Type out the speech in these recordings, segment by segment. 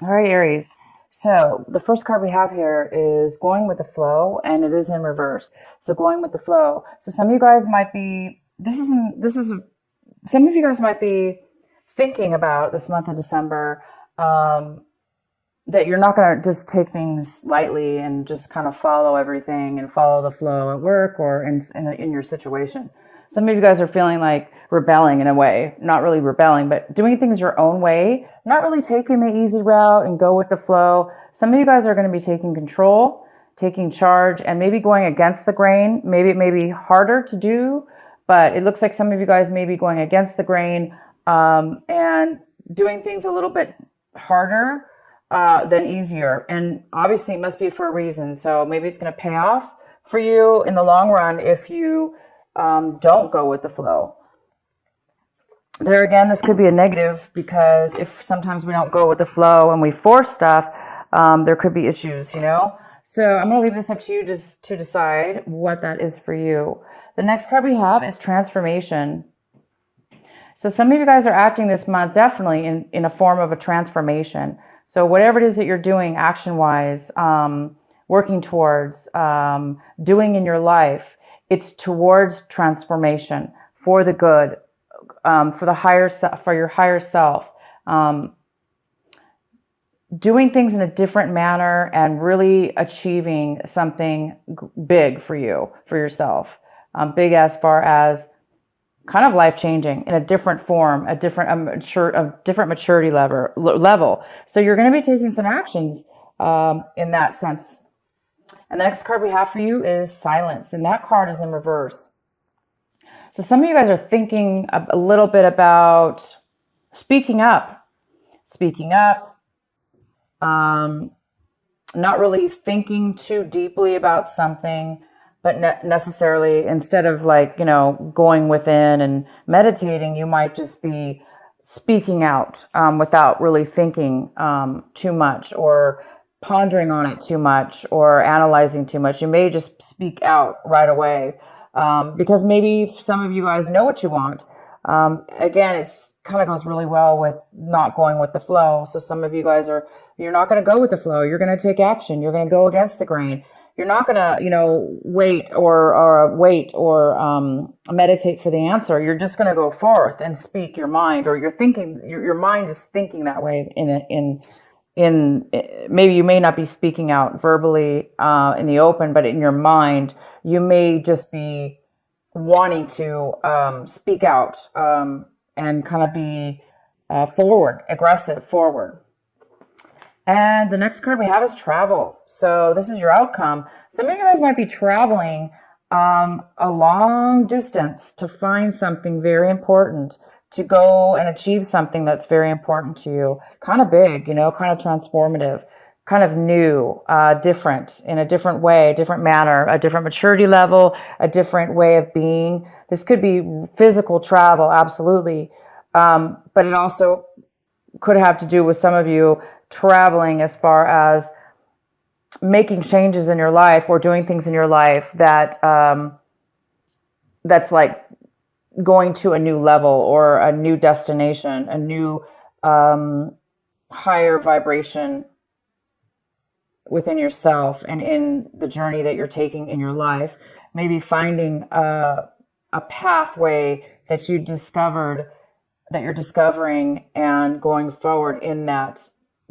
All right, Aries. So the first card we have here is going with the flow, and it is in reverse. So going with the flow. So some of you guys might be. Some of you guys might be thinking about this month of December. Um, that you're not going to just take things lightly and just kind of follow everything and follow the flow at work or in your situation. Some of you guys are feeling like rebelling in a way, not really rebelling, but doing things your own way, not really taking the easy route and go with the flow. Some of you guys are going to be taking control, taking charge, and maybe going against the grain. Maybe it may be harder to do, but it looks like some of you guys may be going against the grain and doing things a little bit harder than easier. And obviously it must be for a reason. So maybe it's going to pay off for you in the long run if you don't go with the flow. There again, this could be a negative because if sometimes we don't go with the flow and we force stuff, there could be issues, you know? So I'm going to leave this up to you just to decide what that is for you. The next card we have is transformation. So some of you guys are acting this month definitely in a form of a transformation. So whatever it is that you're doing action-wise, working towards, doing in your life, it's towards transformation for the good, for the higher for your higher self. Doing things in a different manner and really achieving something big for you, for yourself. Big as far as kind of life changing in a different form, a different maturity level. So you're going to be taking some actions in that sense. And the next card we have for you is silence, and that card is in reverse. So some of you guys are thinking a little bit about speaking up, not really thinking too deeply about something, but necessarily instead of going within and meditating, you might just be speaking out without really thinking too much or pondering on it too much or analyzing too much. You may just speak out right away because maybe some of you guys know what you want. Again, it's kind of goes really well with not going with the flow. So some of you guys you're not going to go with the flow. You're going to take action. You're going to go against the grain. You're not going to, wait or meditate for the answer. You're just going to go forth and speak your mind, or you're thinking, your mind is thinking that way maybe you may not be speaking out verbally in the open, but in your mind, you may just be wanting to speak out and kind of be aggressive forward. And the next card we have is travel. So this is your outcome. Some of you guys might be traveling a long distance to find something very important, to go and achieve something that's very important to you. Kind of big, kind of transformative, kind of new, different, in a different way, a different manner, a different maturity level, a different way of being. This could be physical travel, absolutely. But it also could have to do with some of you traveling as far as making changes in your life or doing things in your life that that's like going to a new level or a new destination, a new higher vibration within yourself and in the journey that you're taking in your life. Maybe finding a pathway that you discovered, that you're discovering and going forward in that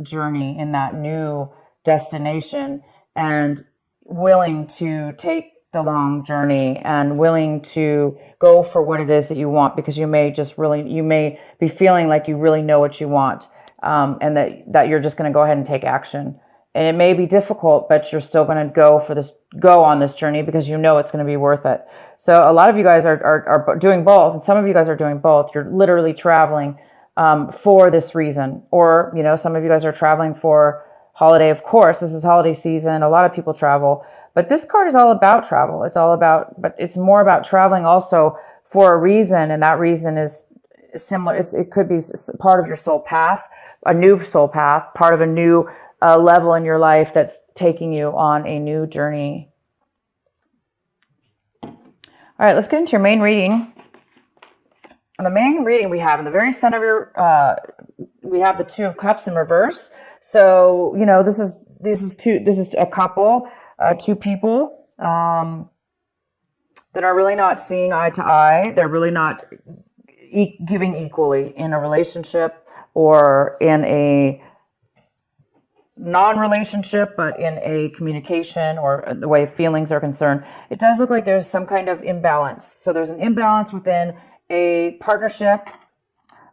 journey, in that new destination, and willing to take the long journey and willing to go for what it is that you want, because you may be feeling like you really know what you want, and that you're just going to go ahead and take action. And it may be difficult, but you're still going to go on this journey because you know it's going to be worth it. So a lot of you guys are doing both, and some of you guys are doing both. You're literally traveling for this reason, or some of you guys are traveling for holiday. Of course, this is holiday season. A lot of people travel, but this card is all about travel. But it's more about traveling also for a reason, and that reason is similar. It could be part of your soul path, a new soul path, part of a new level in your life that's taking you on a new journey. All right, let's get into your main reading. the main reading we have in the very center of your, we have the Two of Cups in reverse. So, you know, this is a couple, two people, that are really not seeing eye to eye. They're really not giving equally in a relationship or in a non-relationship, but in a communication or the way feelings are concerned. It does look like there's some kind of imbalance. So there's an imbalance within a partnership,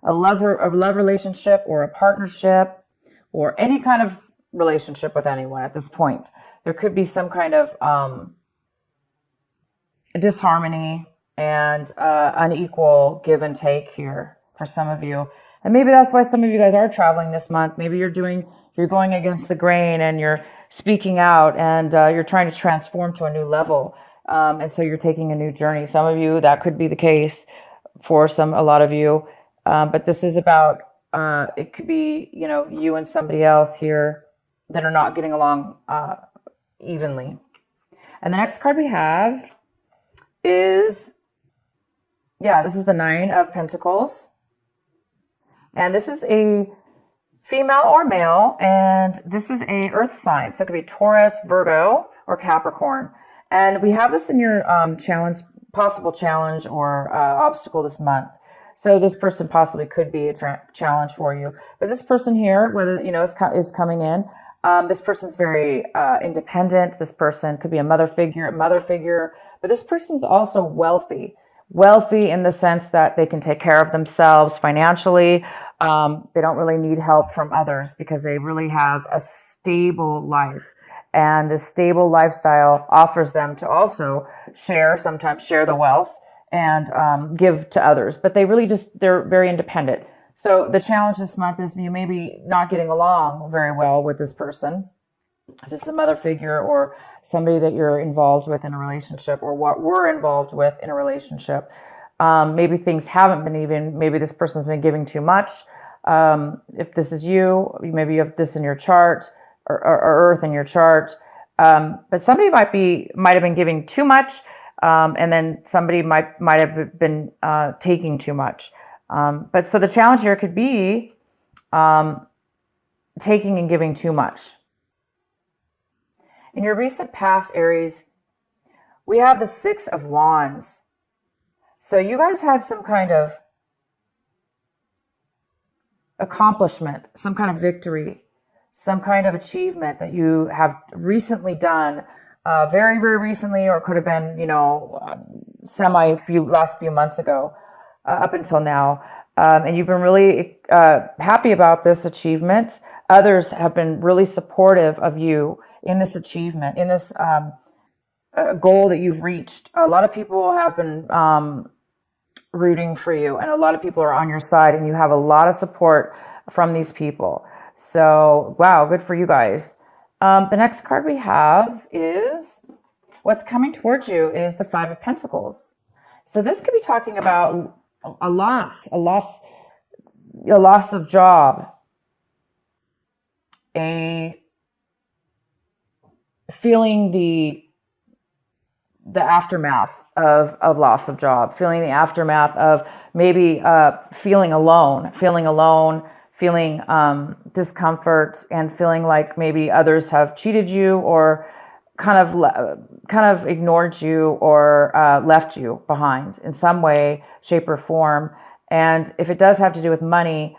a love relationship, or a partnership, or any kind of relationship with anyone at this point. There could be some kind of disharmony and unequal give and take here for some of you. And maybe that's why some of you guys are traveling this month. Maybe you're going against the grain and you're speaking out and you're trying to transform to a new level. And so you're taking a new journey. Some of you, that could be the case for a lot of you. But this is about, it could be, you know, you and somebody else here that are not getting along evenly. And the next card we have is, this is the Nine of Pentacles. And this is a female or male, and this is a earth sign. So it could be Taurus, Virgo, or Capricorn. And we have this in your possible challenge or obstacle this month. So this person possibly could be a challenge for you. But this person here, whether, you know, is coming in, this person's very independent. This person could be a mother figure, but this person's also wealthy in the sense that they can take care of themselves financially. They don't really need help from others because they really have a stable life. And this stable lifestyle offers them to also sometimes share the wealth and give to others. But they're very independent. So the challenge this month is you may be not getting along very well with this person. If this is a mother figure or somebody that you're involved with in a relationship or what we're involved with in a relationship. Maybe things haven't been even, maybe this person's been giving too much. If this is you, maybe you have this in your chart or earth in your chart. But somebody might have been giving too much. And then somebody might have been taking too much. But so the challenge here could be taking and giving too much. In your recent past, Aries, we have the Six of Wands. So you guys had some kind of accomplishment, some kind of victory, some kind of achievement that you have recently done, very, very recently, or could have been, you know, last few months ago, up until now. And you've been really happy about this achievement. Others have been really supportive of you in this achievement, in this goal that you've reached. A lot of people have been rooting for you, and a lot of people are on your side, and you have a lot of support from these people. So, wow, good for you guys. The next card we have is what's coming towards you is the Five of Pentacles. So this could be talking about a loss of job, feeling the aftermath of loss of job, feeling the aftermath of maybe feeling alone, feeling discomfort, and feeling like maybe others have cheated you or kind of ignored you or left you behind in some way, shape, or form. And if it does have to do with money,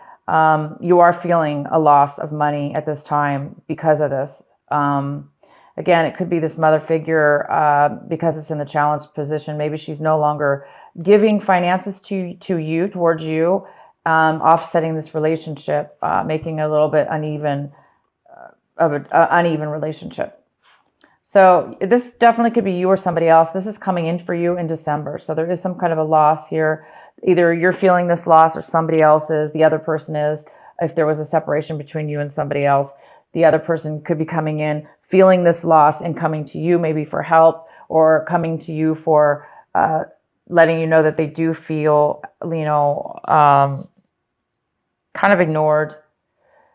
you are feeling a loss of money at this time because of this. Again, it could be this mother figure because it's in the challenged position. Maybe she's no longer giving finances towards you, offsetting this relationship, making a little bit uneven relationship. So this definitely could be you or somebody else. This is coming in for you in December. So there is some kind of a loss here. Either you're feeling this loss or somebody else is, the other person is. If there was a separation between you and somebody else, the other person could be coming in, feeling this loss and coming to you maybe for help or coming to you for letting you know that they do feel, kind of ignored.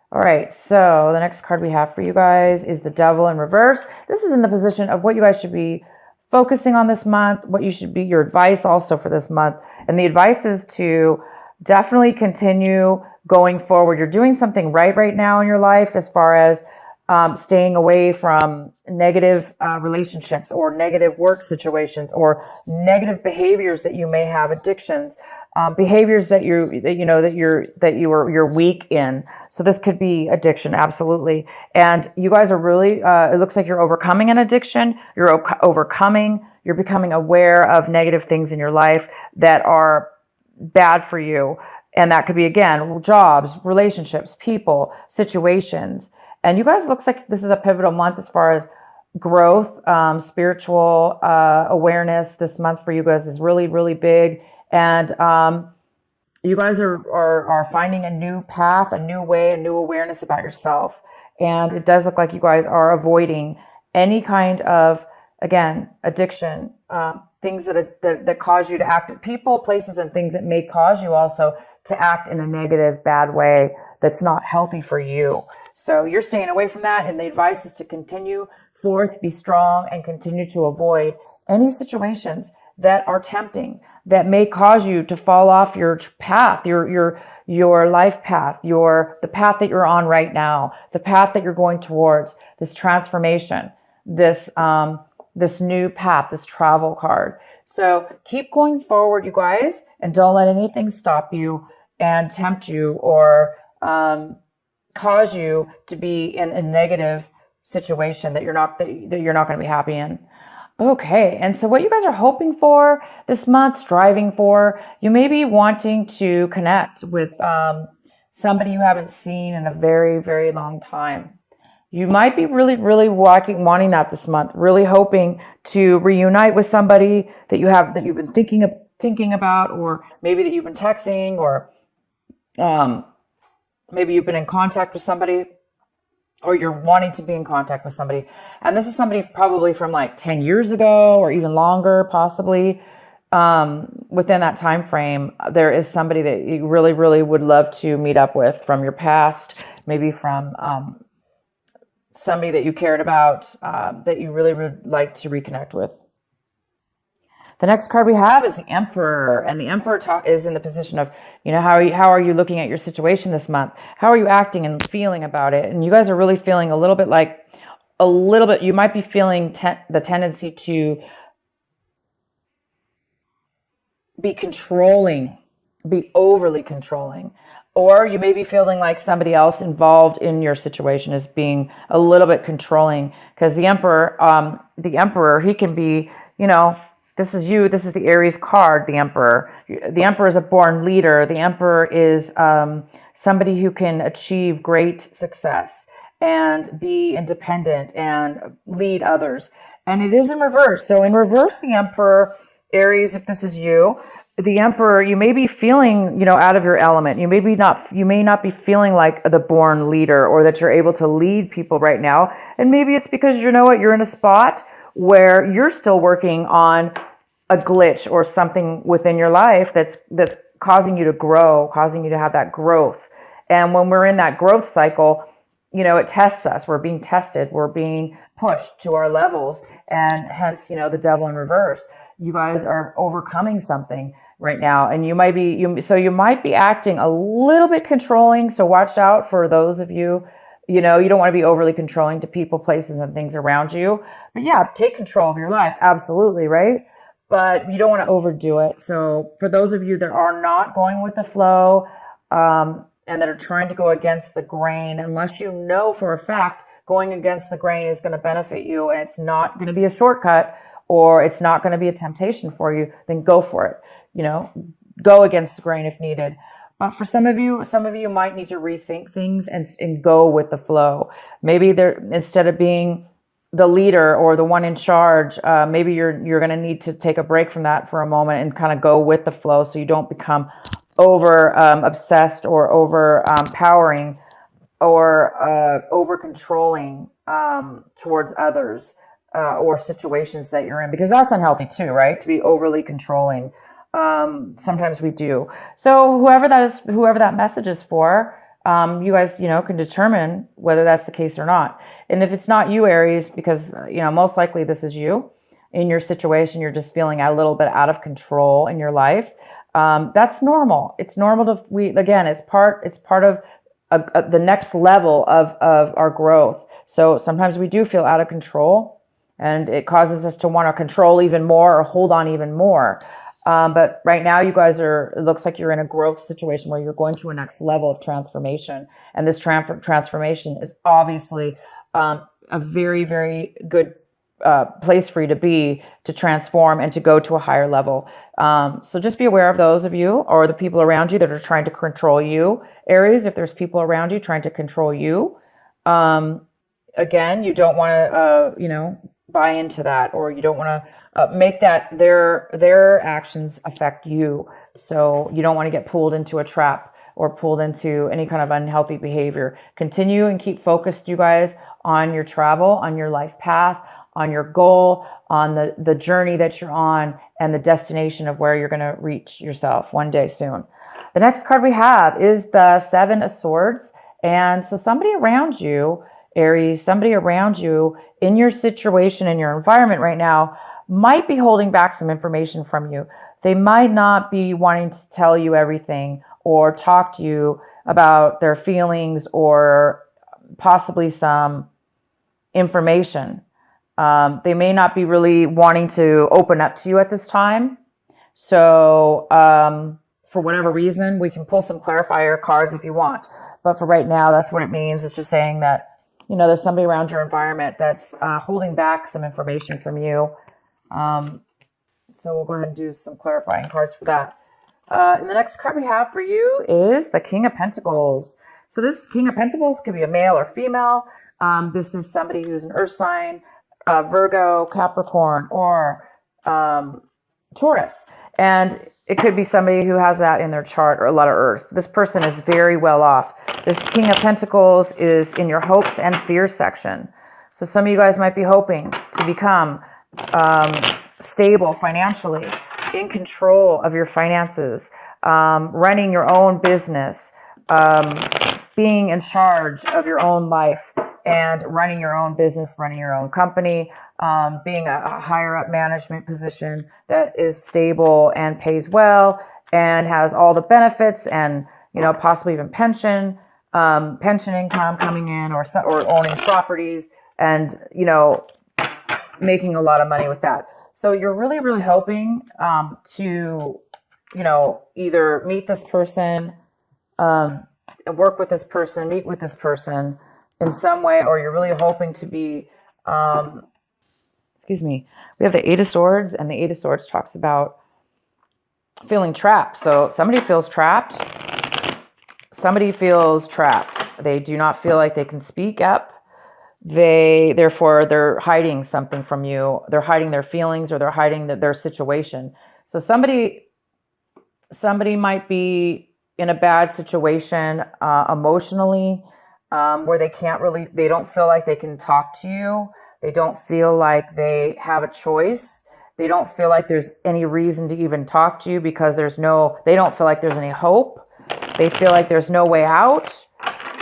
All right, so the next card we have for you guys is the Devil in reverse. This is in the position of what you guys should be focusing on this month, what you should be, your advice also for this month. And the advice is to definitely continue going forward. You're doing something right now in your life as far as staying away from negative relationships or negative work situations or negative behaviors that you may have, addictions, behaviors that you're weak in. So this could be addiction, absolutely. And you guys are really, it looks like you're overcoming an addiction. You're becoming aware of negative things in your life that are bad for you. And that could be, again, jobs, relationships, people, situations. And you guys, looks like this is a pivotal month as far as growth, spiritual awareness. This month for you guys is really, really big. And you guys are finding a new path, a new way, a new awareness about yourself. And it does look like you guys are avoiding any kind of, again, addiction, things that cause you to act, people, places, and things that may cause you also to act in a negative, bad way that's not healthy for you. So you're staying away from that, and the advice is to continue forth, be strong, and continue to avoid any situations that are tempting, that may cause you to fall off your path, your life path, the path that you're on right now, the path that you're going towards, this transformation, this new path, this travel card. So keep going forward, you guys, and don't let anything stop you and tempt you or cause you to be in a negative situation that you're not going to be happy in. Okay, and so what you guys are hoping for this month, striving for, you may be wanting to connect with somebody you haven't seen in a very, very long time. You might be really, really wanting that this month, really hoping to reunite with somebody that you've been thinking about, or maybe that you've been texting, or maybe you've been in contact with somebody, or you're wanting to be in contact with somebody. And this is somebody probably from like 10 years ago or even longer, possibly. Within that time frame, there is somebody that you really, really would love to meet up with from your past, maybe from somebody that you cared about, that you really would like to reconnect with. The next card we have is the Emperor, and the Emperor is in the position of, how are you looking at your situation this month? How are you acting and feeling about it? And you guys are really feeling you might be feeling the tendency to be controlling, be overly controlling. Or you may be feeling like somebody else involved in your situation is being a little bit controlling, because the Emperor, he can be, this is you. This is the Aries card, the Emperor. The Emperor is a born leader. The Emperor is somebody who can achieve great success and be independent and lead others. And it is in reverse. So in reverse, the Emperor, Aries, if this is you, the Emperor, you may be feeling, out of your element. You may not be feeling like the born leader, or that you're able to lead people right now. And maybe it's because you're in a spot where you're still working on a glitch or something within your life that's causing you to grow, causing you to have that growth. And when we're in that growth cycle, it tests us. We're being tested. We're being pushed to our levels, and hence, the devil in reverse. You guys are overcoming something right now, and you might be acting a little bit controlling. So watch out for those of you. You don't want to be overly controlling to people, places, and things around you. But yeah, take control of your life. Absolutely, right? But you don't want to overdo it. So for those of you that are not going with the flow, and that are trying to go against the grain, unless you know for a fact going against the grain is going to benefit you, and it's not going to be a shortcut, or it's not going to be a temptation for you, then go for it. Go against the grain if needed. But for some of you might need to rethink things and go with the flow. Maybe instead of being the leader or the one in charge, maybe you're going to need to take a break from that for a moment and kind of go with the flow, so you don't become over obsessed or over powering or over controlling towards others or situations that you're in, because that's unhealthy too, right? To be overly controlling. Sometimes we do. So whoever that message is for, you guys, can determine whether that's the case or not. And if it's not you, Aries, because, most likely this is you, in your situation, you're just feeling a little bit out of control in your life. That's normal. It's normal it's part of the next level of our growth. So sometimes we do feel out of control, and it causes us to want to control even more or hold on even more. But right now you guys it looks like you're in a growth situation where you're going to a next level of transformation. And this transformation is obviously a very, very good place for you to be, to transform and to go to a higher level. So just be aware of those of you or the people around you that are trying to control you. Aries, if there's people around you trying to control you, again, you don't want to, buy into that, or you don't want to make that their actions affect you. So you don't want to get pulled into a trap or pulled into any kind of unhealthy behavior. Continue and keep focused, you guys, on your travel, on your life path, on your goal, on the journey that you're on, and the destination of where you're going to reach yourself one day soon. The next card we have is the Seven of Swords. And so somebody around you, Aries, somebody around you in your situation, in your environment right now, might be holding back some information from you. They might not be wanting to tell you everything or talk to you about their feelings or possibly some information. They may not be really wanting to open up to you at this time. So for whatever reason, we can pull some clarifier cards if you want. But for right now, that's what it means. It's just saying that, there's somebody around your environment that's holding back some information from you. So we'll go ahead and do some clarifying cards for that. And the next card we have for you is the King of Pentacles. So this King of Pentacles could be a male or female. This is somebody who's an earth sign, Virgo, Capricorn, or Taurus. And it could be somebody who has that in their chart, or a lot of earth. This person is very well off. This King of Pentacles is in your hopes and fears section. So some of you guys might be hoping to become stable financially, in control of your finances, running your own business, being in charge of your own life, and running your own business, running your own company, being a higher up management position that is stable and pays well and has all the benefits and, possibly even pension income coming in, or owning properties and, making a lot of money with that. So you're really, really hoping to, either meet this person, work with this person, meet with this person in some way, or you're really hoping to be, we have the Eight of Swords, and the Eight of Swords talks about feeling trapped. So somebody feels trapped. Somebody feels trapped. They do not feel like they can speak up. Therefore, they're hiding something from you. They're hiding their feelings, or they're hiding their situation. So somebody might be in a bad situation emotionally, where they don't feel like they can talk to you. They don't feel like they have a choice. They don't feel like there's any reason to even talk to you because they don't feel like there's any hope. They feel like there's no way out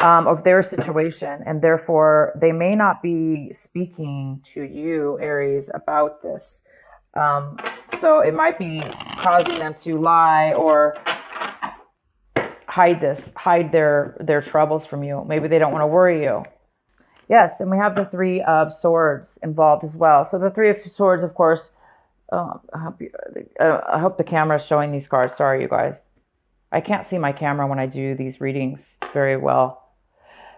of their situation, and therefore they may not be speaking to you, Aries, about this. So it might be causing them to lie or hide their troubles from you. Maybe they don't want to worry you. Yes, and we have the Three of Swords involved as well. So the Three of Swords, of course, I hope the camera is showing these cards. Sorry, you guys. I can't see my camera when I do these readings very well.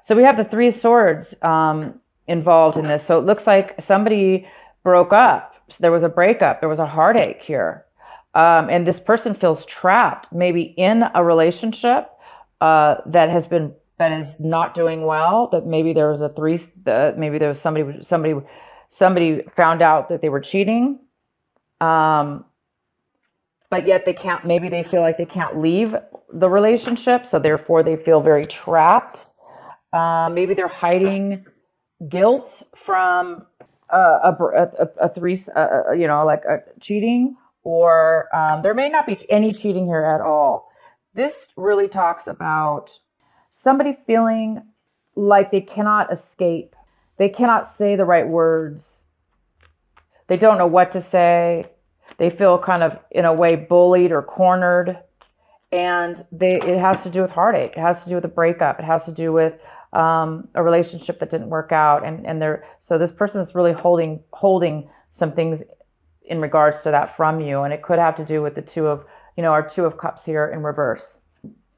So we have the Three of Swords involved in this. So it looks like somebody broke up. So there was a breakup. There was a heartache here. And this person feels trapped, maybe in a relationship that is not doing well. That maybe there was maybe there was somebody found out that they were cheating. But yet maybe they feel like they can't leave the relationship. So therefore they feel very trapped. Maybe they're hiding guilt from cheating, or there may not be any cheating here at all. This really talks about somebody feeling like they cannot escape. They cannot say the right words. They don't know what to say. They feel kind of, in a way, bullied or cornered. And it has to do with heartache. It has to do with a breakup. It has to do with a relationship that didn't work out. So this person is really holding some things in regards to that from you. And it could have to do with the our Two of Cups here in reverse.